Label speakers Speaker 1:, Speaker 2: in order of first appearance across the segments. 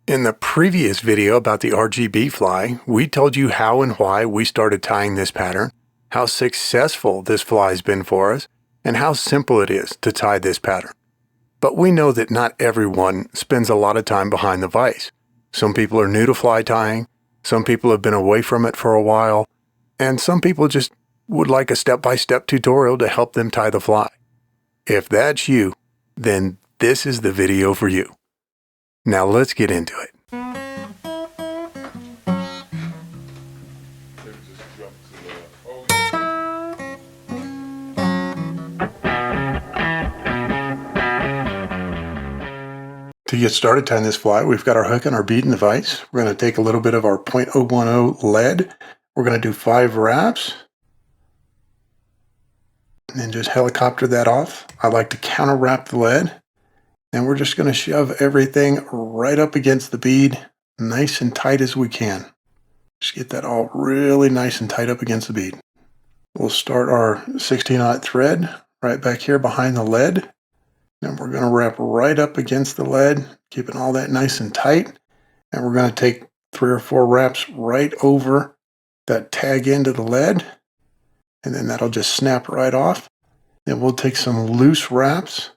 Speaker 1: In the previous video about the RGB fly, we told you how and why we started tying this pattern, how successful this fly has been for us, and how simple it is to tie this pattern. But we know that not everyone spends a lot of time behind the vise. Some people are new to fly tying, some people have been away from it for a while, and some people just would like a step-by-step tutorial to help them tie the fly. If that's you, then this is the video for you. Now let's get into it. To get started tying this fly, we've got our hook and our bead in the vise. We're going to take a little bit of our .010 lead. We're going to do 5 wraps. And then just helicopter that off. I like to counter wrap the lead. And we're just going to shove everything right up against the bead, nice and tight as we can. Just get that all really nice and tight up against the bead. We'll start our 16-aught thread right back here behind the lead. And we're going to wrap right up against the lead, keeping all that nice and tight. And we're going to take 3 or 4 wraps right over that tag end of the lead. And then that'll just snap right off. Then we'll take some loose wraps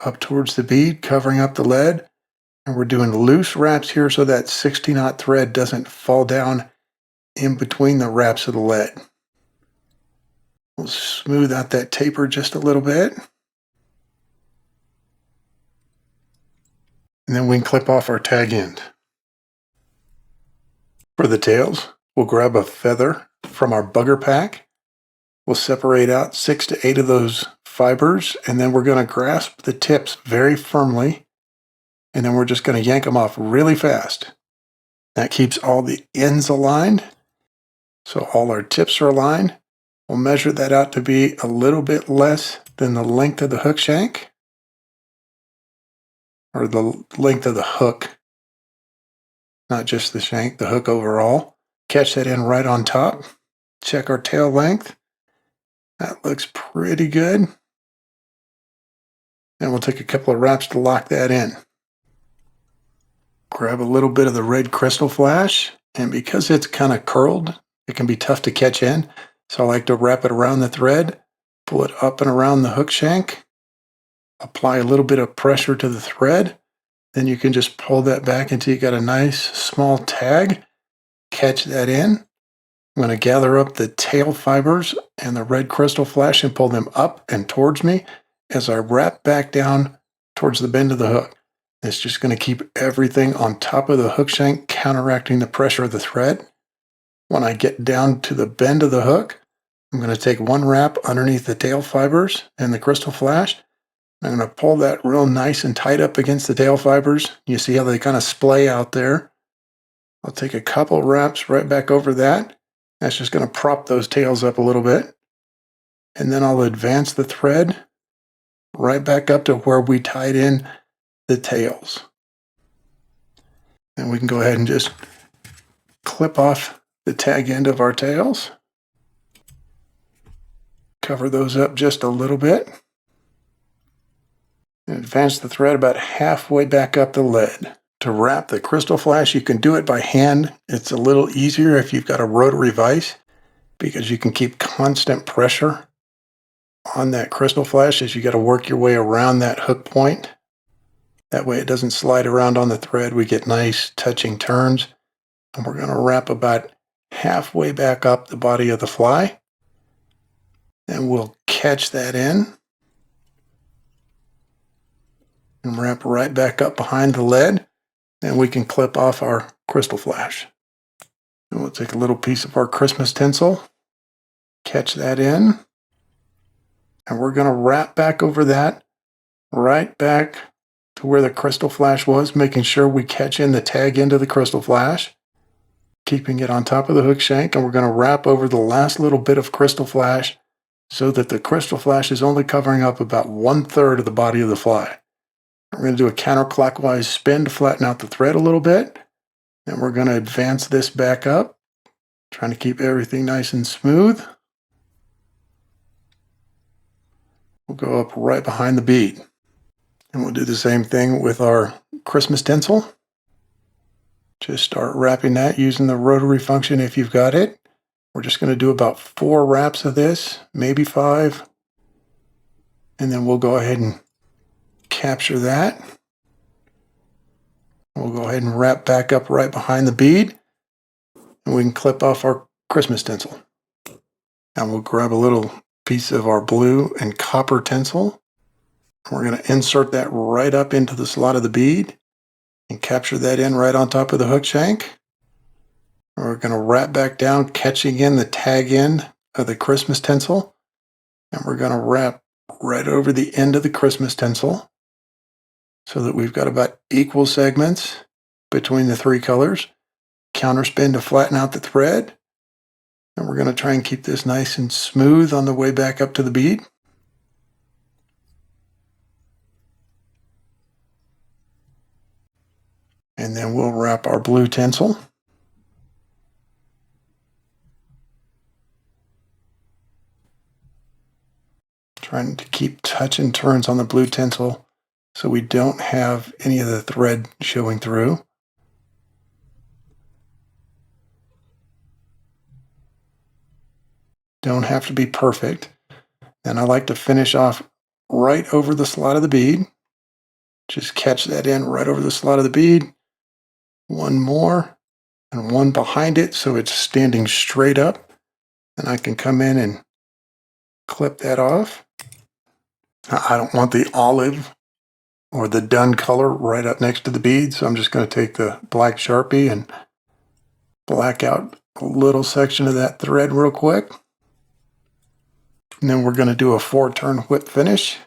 Speaker 1: up towards the bead, covering up the lead. And we're doing loose wraps here so that 16-aught thread doesn't fall down in between the wraps of the lead. We'll smooth out that taper just a little bit. And then we can clip off our tag end. For the tails, we'll grab a feather from our bugger pack. We'll separate out 6 to 8 of those fibers, and then we're going to grasp the tips very firmly, and then we're just going to yank them off really fast. That keeps all the ends aligned, so all our tips are aligned. We'll measure that out to be a little bit less than the length of the hook shank, or the length of the hook, not just the shank, the hook overall. Catch that in right on top. Check our tail length. That looks pretty good. And we'll take a couple of wraps to lock that in. Grab a little bit of the red crystal flash, and because it's kind of curled, it can be tough to catch in. So I like to wrap it around the thread, pull it up and around the hook shank, apply a little bit of pressure to the thread. Then you can just pull that back until you got a nice small tag. Catch that in. I'm going to gather up the tail fibers and the red crystal flash and pull them up and towards me as I wrap back down towards the bend of the hook. It's just going to keep everything on top of the hook shank, counteracting the pressure of the thread. When I get down to the bend of the hook, I'm going to take 1 wrap underneath the tail fibers and the crystal flash. I'm going to pull that real nice and tight up against the tail fibers. You see how they kind of splay out there. I'll take a couple wraps right back over that. That's just going to prop those tails up a little bit. And then I'll advance the thread right back up to where we tied in the tails. And we can go ahead and just clip off the tag end of our tails. Cover those up just a little bit. And advance the thread about halfway back up the lead. To wrap the crystal flash, you can do it by hand. It's a little easier if you've got a rotary vise because you can keep constant pressure on that crystal flash as you got to work your way around that hook point. That way it doesn't slide around on the thread. We get nice touching turns. And we're going to wrap about halfway back up the body of the fly. And we'll catch that in. And wrap right back up behind the lead. And we can clip off our crystal flash. And we'll take a little piece of our Christmas tinsel, catch that in, and we're going to wrap back over that, right back to where the crystal flash was, making sure we catch in the tag end of the crystal flash, keeping it on top of the hook shank, and we're going to wrap over the last little bit of crystal flash so that the crystal flash is only covering up about 1/3 of the body of the fly. We're going to do a counterclockwise spin to flatten out the thread a little bit. And we're going to advance this back up, trying to keep everything nice and smooth. We'll go up right behind the bead. And we'll do the same thing with our Christmas tinsel. Just start wrapping that using the rotary function if you've got it. We're just going to do about 4 wraps of this, maybe 5. And then we'll go ahead and capture that. We'll go ahead and wrap back up right behind the bead. And we can clip off our Christmas tinsel. Now we'll grab a little piece of our blue and copper tinsel. We're going to insert that right up into the slot of the bead and capture that in right on top of the hook shank. We're going to wrap back down, catching in the tag end of the Christmas tinsel. And we're going to wrap right over the end of the Christmas tinsel so that we've got about equal segments between the 3 colors. Counterspin to flatten out the thread. And we're going to try and keep this nice and smooth on the way back up to the bead. And then we'll wrap our blue tinsel. Trying to keep touch and turns on the blue tinsel so we don't have any of the thread showing through. Don't have to be perfect. And I like to finish off right over the slot of the bead. Just catch that in right over the slot of the bead. One more and one behind it so it's standing straight up. And I can come in and clip that off. I don't want the olive or the dun color right up next to the bead, so I'm just going to take the black Sharpie and black out a little section of that thread real quick. And then we're going to do a 4-turn whip finish.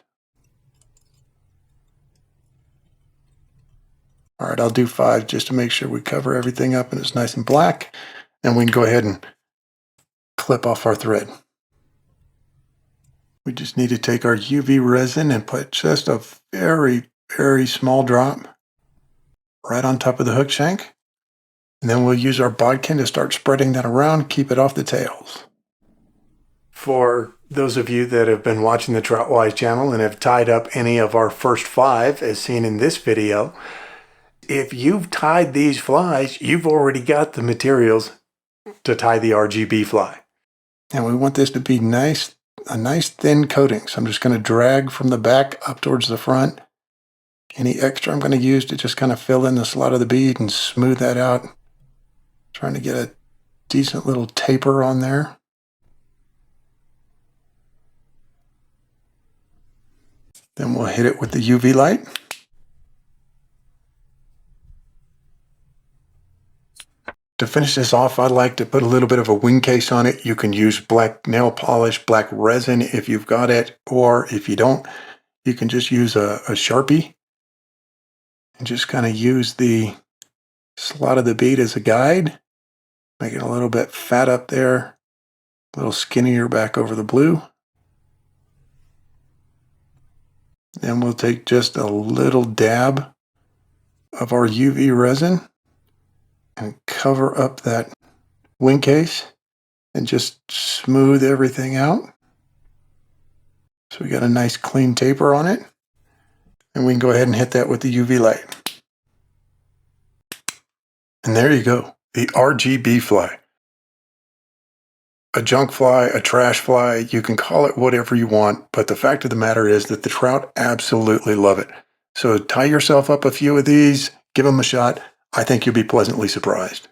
Speaker 1: All right, I'll do 5 just to make sure we cover everything up and it's nice and black. And we can go ahead and clip off our thread. We just need to take our UV resin and put just a very, very small drop right on top of the hook shank. And then we'll use our bodkin to start spreading that around, keep it off the tails. For those of you that have been watching the TroutWise channel and have tied up any of our first 5 as seen in this video, if you've tied these flies, you've already got the materials to tie the RGB fly. And we want this to be nice, a nice thin coating. So I'm just going to drag from the back up towards the front. Any extra I'm going to use to just kind of fill in the slot of the bead and smooth that out. Trying to get a decent little taper on there. Then we'll hit it with the UV light. To finish this off, I like to put a little bit of a wing case on it. You can use black nail polish, black resin if you've got it, or if you don't, you can just use a Sharpie and just kind of use the slot of the bead as a guide. Make it a little bit fat up there, a little skinnier back over the blue. Then we'll take just a little dab of our UV resin and cover up that wing case and just smooth everything out. So we got a nice clean taper on it. And we can go ahead and hit that with the UV light. And there you go, the RGB fly. A junk fly, a trash fly, you can call it whatever you want, but the fact of the matter is that the trout absolutely love it. So tie yourself up a few of these, give them a shot. I think you'll be pleasantly surprised.